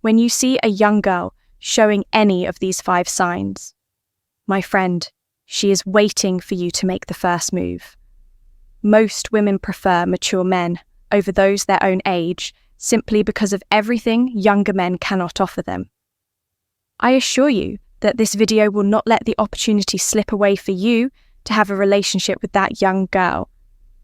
When you see a young girl showing any of these 5 signs, my friend, she is waiting for you to make the first move. Most women prefer mature men over those their own age simply because of everything younger men cannot offer them. I assure you that this video will not let the opportunity slip away for you to have a relationship with that young girl,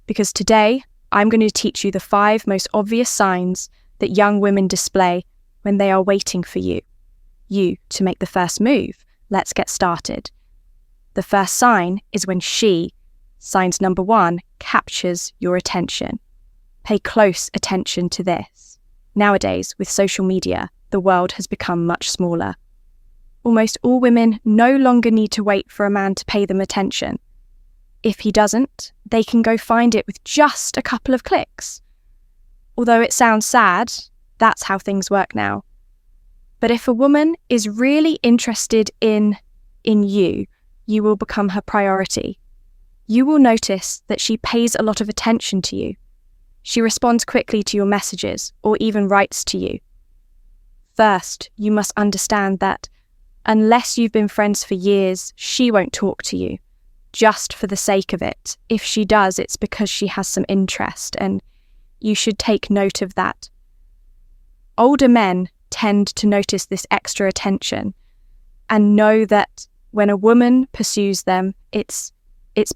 because today I'm going to teach you the 5 most obvious signs that young women display when they are waiting for you to make the first move. Let's get started. The first sign is when she, signs number 1, captures your attention. Pay close attention to this. Nowadays, with social media, the world has become much smaller. Almost all women no longer need to wait for a man to pay them attention. If he doesn't, they can go find it with just a couple of clicks. Although it sounds sad, that's how things work now. But if a woman is really interested in you, you will become her priority. You will notice that she pays a lot of attention to you. She responds quickly to your messages or even writes to you. First, you must understand that unless you've been friends for years, she won't talk to you, just for the sake of it. If she does, it's because she has some interest, and you should take note of that. Older men tend to notice this extra attention and know that when a woman pursues them, it's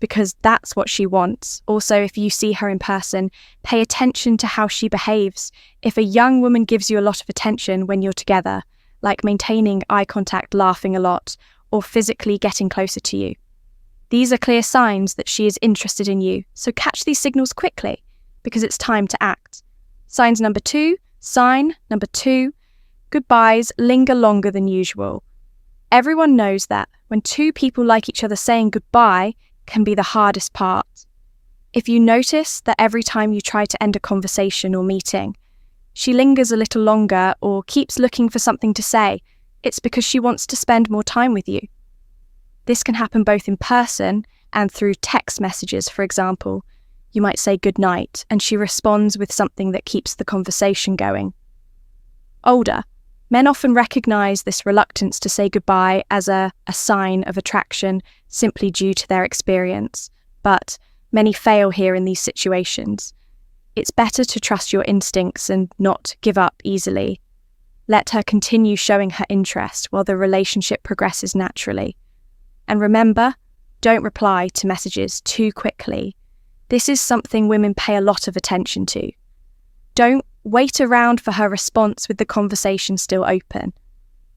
because that's what she wants. Also, if you see her in person, pay attention to how she behaves. If a young woman gives you a lot of attention when you're together, like maintaining eye contact, laughing a lot, or physically getting closer to you, these are clear signs that she is interested in you. So catch these signals quickly, because it's time to act. Sign number 2, goodbyes linger longer than usual. Everyone knows that when 2 people like each other, saying goodbye can be the hardest part. If you notice that every time you try to end a conversation or meeting, she lingers a little longer or keeps looking for something to say, it's because she wants to spend more time with you. This can happen both in person and through text messages, for example. You might say goodnight, and she responds with something that keeps the conversation going. Older men often recognize this reluctance to say goodbye as a sign of attraction simply due to their experience, but many fail here in these situations. It's better to trust your instincts and not give up easily. Let her continue showing her interest while the relationship progresses naturally. And remember, don't reply to messages too quickly. This is something women pay a lot of attention to. Don't wait around for her response with the conversation still open.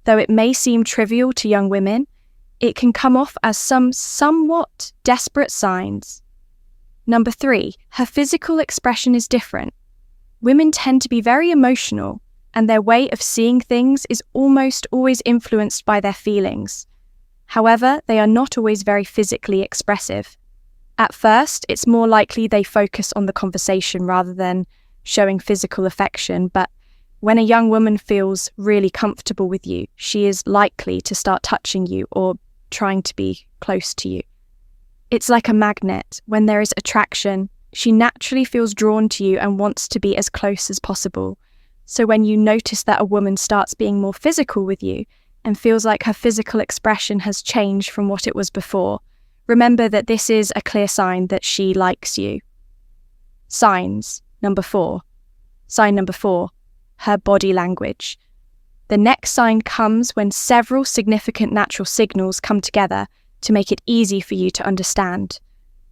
Though it may seem trivial to young women, it can come off as some somewhat desperate signs. Number 3, her physical expression is different. Women tend to be very emotional, and their way of seeing things is almost always influenced by their feelings. However, they are not always very physically expressive. At first, it's more likely they focus on the conversation rather than showing physical affection, but when a young woman feels really comfortable with you, she is likely to start touching you or trying to be close to you. It's like a magnet. When there is attraction, she naturally feels drawn to you and wants to be as close as possible. So when you notice that a woman starts being more physical with you and feels like her physical expression has changed from what it was before, remember that this is a clear sign that she likes you. Sign number 4, her body language. The next sign comes when several significant natural signals come together to make it easy for you to understand.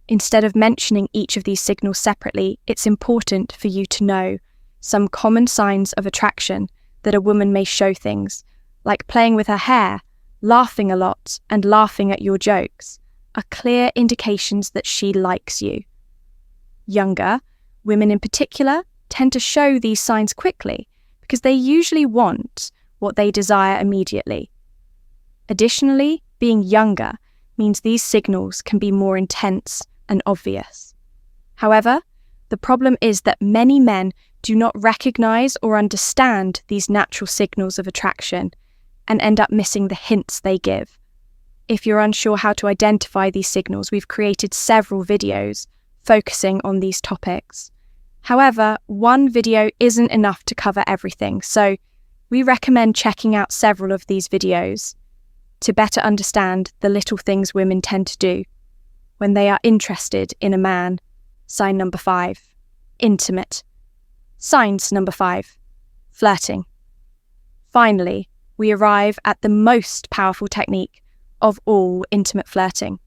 Instead of mentioning each of these signals separately, it's important for you to know some common signs of attraction that a woman may show, things like playing with her hair, laughing a lot, and laughing at your jokes are clear indications that she likes you. Younger women in particular tend to show these signs quickly because they usually want what they desire immediately. Additionally, being younger means these signals can be more intense and obvious. However, the problem is that many men do not recognize or understand these natural signals of attraction and end up missing the hints they give. If you're unsure how to identify these signals, we've created several videos focusing on these topics. However, one video isn't enough to cover everything, so We recommend checking out several of these videos to better understand the little things women tend to do when they are interested in a man. Sign number 5, intimate. Signs number 5, flirting. Finally, we arrive at the most powerful technique of all intimate flirting.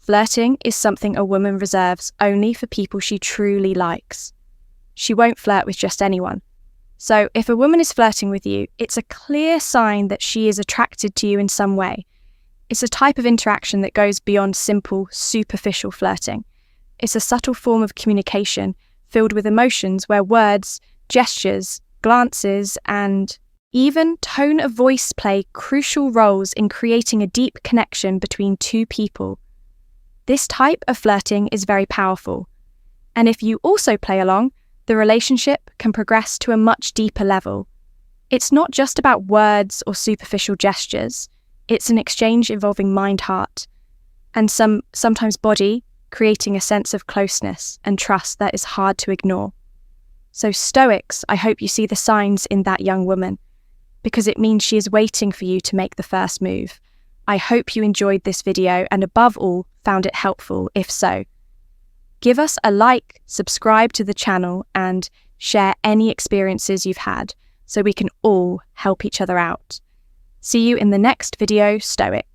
Flirting is something a woman reserves only for people she truly likes. She won't flirt with just anyone. So if a woman is flirting with you, it's a clear sign that she is attracted to you in some way. It's a type of interaction that goes beyond simple, superficial flirting. It's a subtle form of communication filled with emotions where words, gestures, glances, and even tone of voice play crucial roles in creating a deep connection between two people. This type of flirting is very powerful, and if you also play along, the relationship can progress to a much deeper level. It's not just about words or superficial gestures, it's an exchange involving mind-heart, and sometimes body, creating a sense of closeness and trust that is hard to ignore. So Stoics, I hope you see the signs in that young woman, because it means she is waiting for you to make the first move. I hope you enjoyed this video and above all, found it helpful. If so, give us a like, subscribe to the channel, and share any experiences you've had so we can all help each other out. See you in the next video, Stoic.